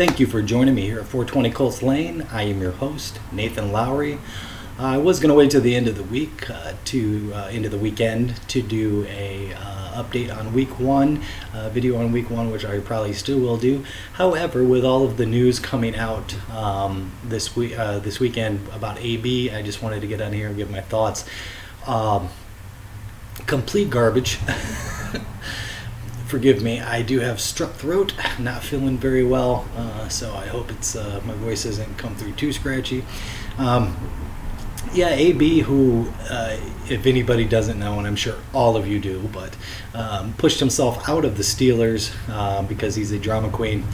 Thank you for joining me here at 420 Colts Lane. I am your host, Nathan Lowry. I was going to wait till the end of the week, into the weekend, to do a update on Week 1, video on Week 1, which I probably still will do. However, with all of the news coming out this weekend about AB, I just wanted to get on here and give my thoughts. Complete garbage. Forgive me, I do have strep throat, not feeling very well, so I hope it's my voice doesn't come through too scratchy. AB, who, if anybody doesn't know, and I'm sure all of you do, but pushed himself out of the Steelers because he's a drama queen.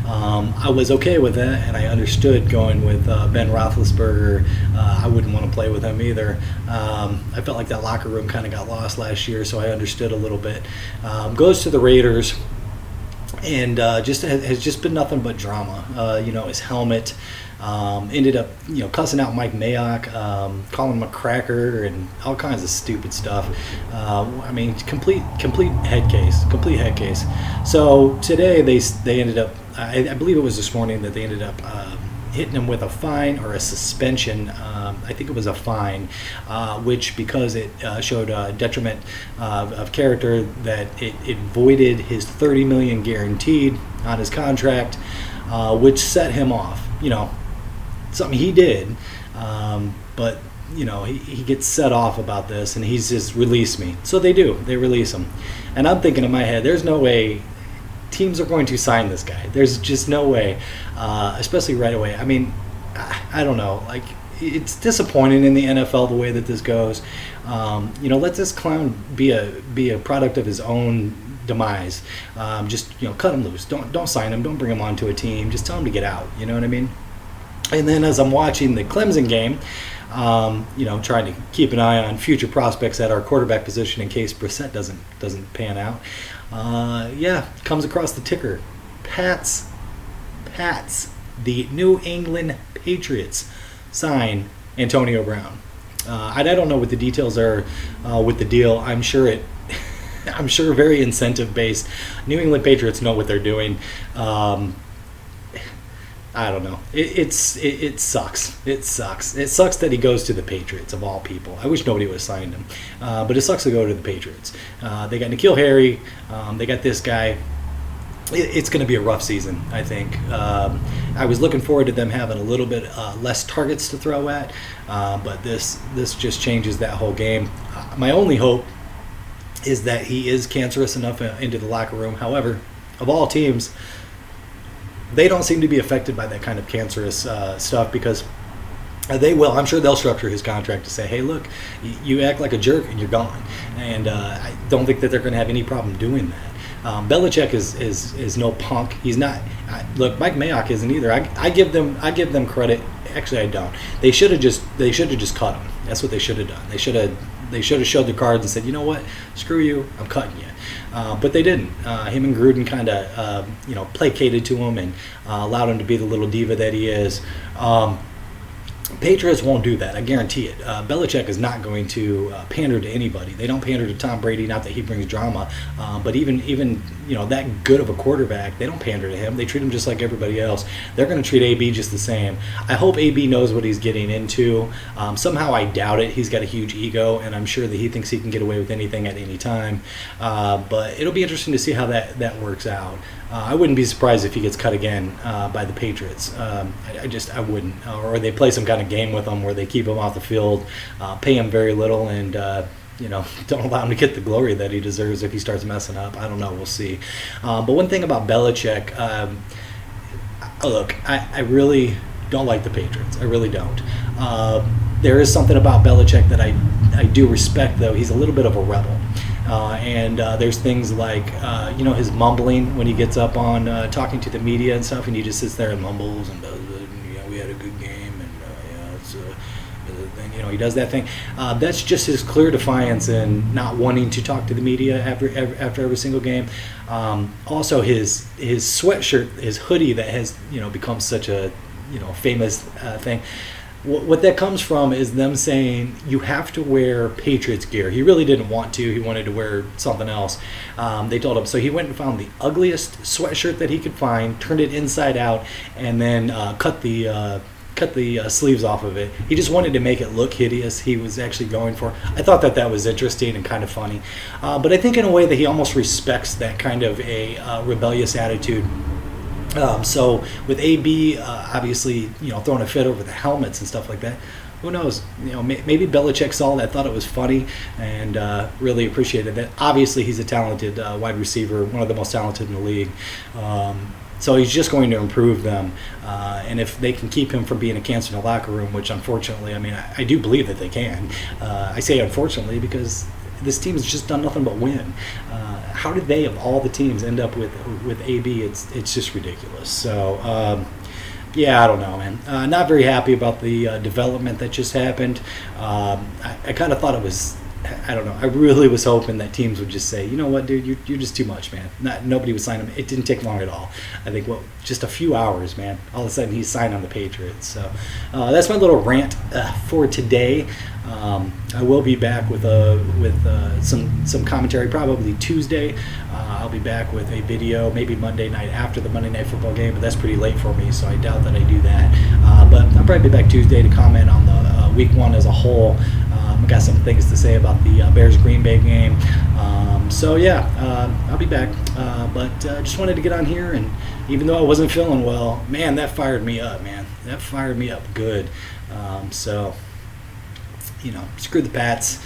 I was okay with that, and I understood going with Ben Roethlisberger. I wouldn't want to play with him either. I felt like that locker room kind of got lost last year, so I understood a little bit. Goes to the Raiders, and has just been nothing but drama. His helmet. Ended up, cussing out Mike Mayock, calling him a cracker, and all kinds of stupid stuff. Complete head case. So today they ended up, I believe it was this morning that they ended up hitting him with a fine or a suspension. I think it was a fine, which, because it showed a detriment of character, that it voided his $30 million guaranteed on his contract, which set him off. Something he did, but he gets set off about this, and he's just released me. So they release him, and I'm thinking in my head, there's no way teams are going to sign this guy. There's just no way, especially right away. I mean, I don't know, like, it's disappointing in the NFL the way that this goes. Let this clown be a product of his own demise. Just cut him loose. Don't sign him. Don't bring him onto a team. Just tell him to get out. You know what I mean? And then as I'm watching the Clemson game, trying to keep an eye on future prospects at our quarterback position in case Brissett doesn't pan out. Comes across the ticker. Pats, the New England Patriots sign Antonio Brown. I don't know what the details are with the deal. I'm sure very incentive based. New England Patriots know what they're doing. I don't know. It sucks. It sucks. It sucks that he goes to the Patriots, of all people. I wish nobody would have signed him. But it sucks to go to the Patriots. They got N'Keal Harry. They got this guy. It's going to be a rough season, I think. I was looking forward to them having a little bit less targets to throw at. But this just changes that whole game. My only hope is that he is cancerous enough into the locker room. However, of all teams, they don't seem to be affected by that kind of cancerous stuff, because they will. I'm sure they'll structure his contract to say, hey, look, you act like a jerk and you're gone. And I don't think that they're going to have any problem doing that. Belichick is no punk. He's not. Look, Mike Mayock isn't either. I give them credit. Actually, I don't. They should have just cut him. That's what they should have done. They should have showed the cards and said, you know what, screw you, I'm cutting you. But they didn't. Him and Gruden kind of, placated to him and allowed him to be the little diva that he is. Patriots won't do that. I guarantee it. Belichick is not going to pander to anybody. They don't pander to Tom Brady. Not that he brings drama, but even that good of a quarterback, they don't pander to him. They treat him just like everybody else. They're going to treat AB just the same. I hope AB knows what he's getting into. Somehow I doubt it. He's got a huge ego, and I'm sure that he thinks he can get away with anything at any time. But it'll be interesting to see how that works out. I wouldn't be surprised if he gets cut again by the Patriots. I wouldn't. Or they play some kind of game with him where they keep him off the field, pay him very little, and don't allow him to get the glory that he deserves if he starts messing up. I don't know. We'll see. But one thing about Belichick, look, I really don't like the Patriots. I really don't. There is something about Belichick that I do respect, though. He's a little bit of a rebel. There's things like, his mumbling when he gets up on talking to the media and stuff, and he just sits there and mumbles and does it. And, we had a good game, and it's thing. He does that thing. That's just his clear defiance in not wanting to talk to the media after every single game. Also, his sweatshirt, his hoodie that has become such a famous thing. what that comes from is them saying you have to wear Patriots gear. He really didn't want to. He wanted to wear something else. They told him. So he went and found the ugliest sweatshirt that he could find, turned it inside out, and then cut the sleeves off of it. He just wanted to make it look hideous. He was actually going for. I thought that was interesting and kind of funny. But I think in a way that he almost respects that kind of a rebellious attitude. So with AB, obviously, throwing a fit over the helmets and stuff like that, who knows? Maybe Belichick saw that, thought it was funny, and really appreciated that. Obviously, he's a talented wide receiver, one of the most talented in the league. So he's just going to improve them. And if they can keep him from being a cancer in the locker room, which unfortunately, I do believe that they can. I say unfortunately because this team has just done nothing but win. How did they, of all the teams, end up with AB? It's just ridiculous. So, I don't know, man. Not very happy about the development that just happened. I kind of thought it was, I don't know. I really was hoping that teams would just say, you know what, dude, you're just too much, man. Nobody would sign him. It didn't take long at all. I think, just a few hours, man. All of a sudden, he's signed on the Patriots. So that's my little rant for today. I will be back with some commentary probably Tuesday. I'll be back with a video maybe Monday night after the Monday Night Football game, but that's pretty late for me, so I doubt that I do that. But I'll probably be back Tuesday to comment on the Week 1 as a whole. I've got some things to say about the Bears-Green Bay game. I'll be back. But just wanted to get on here, and even though I wasn't feeling well, man, that fired me up, man. That fired me up good. Screw the Pats.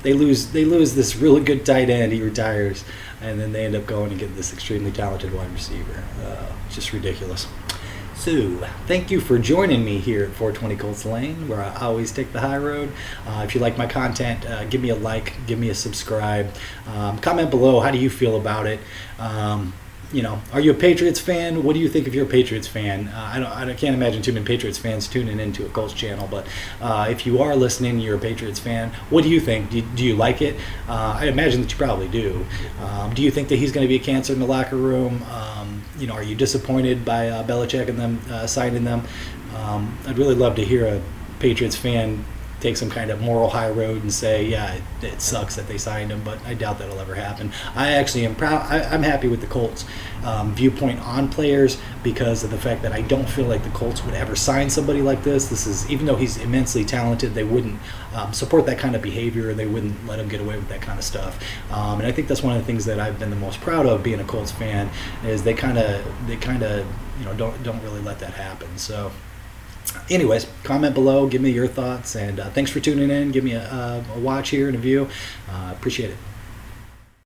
They lose this really good tight end. He retires, and then they end up going and getting this extremely talented wide receiver. Just ridiculous. So, thank you for joining me here at 420 Colts Lane, where I always take the high road. If you like my content, give me a like, give me a subscribe. Comment below, how do you feel about it? Are you a Patriots fan? What do you think if you're a Patriots fan? I can't imagine too many Patriots fans tuning into a Colts channel, but if you are listening, you're a Patriots fan. What do you think? Do you like it? I imagine that you probably do. Do you think that he's going to be a cancer in the locker room? Are you disappointed by Belichick and them signing them? I'd really love to hear a Patriots fan take some kind of moral high road and say, yeah, it sucks that they signed him, but I doubt that'll ever happen. I actually am proud. I'm happy with the Colts' viewpoint on players because of the fact that I don't feel like the Colts would ever sign somebody like this. This is, even though he's immensely talented, they wouldn't support that kind of behavior. They wouldn't let him get away with that kind of stuff. And I think that's one of the things that I've been the most proud of being a Colts fan is they kind of don't really let that happen. So. Anyways, comment below, give me your thoughts, and thanks for tuning in. Give me a watch here and a view. Appreciate it.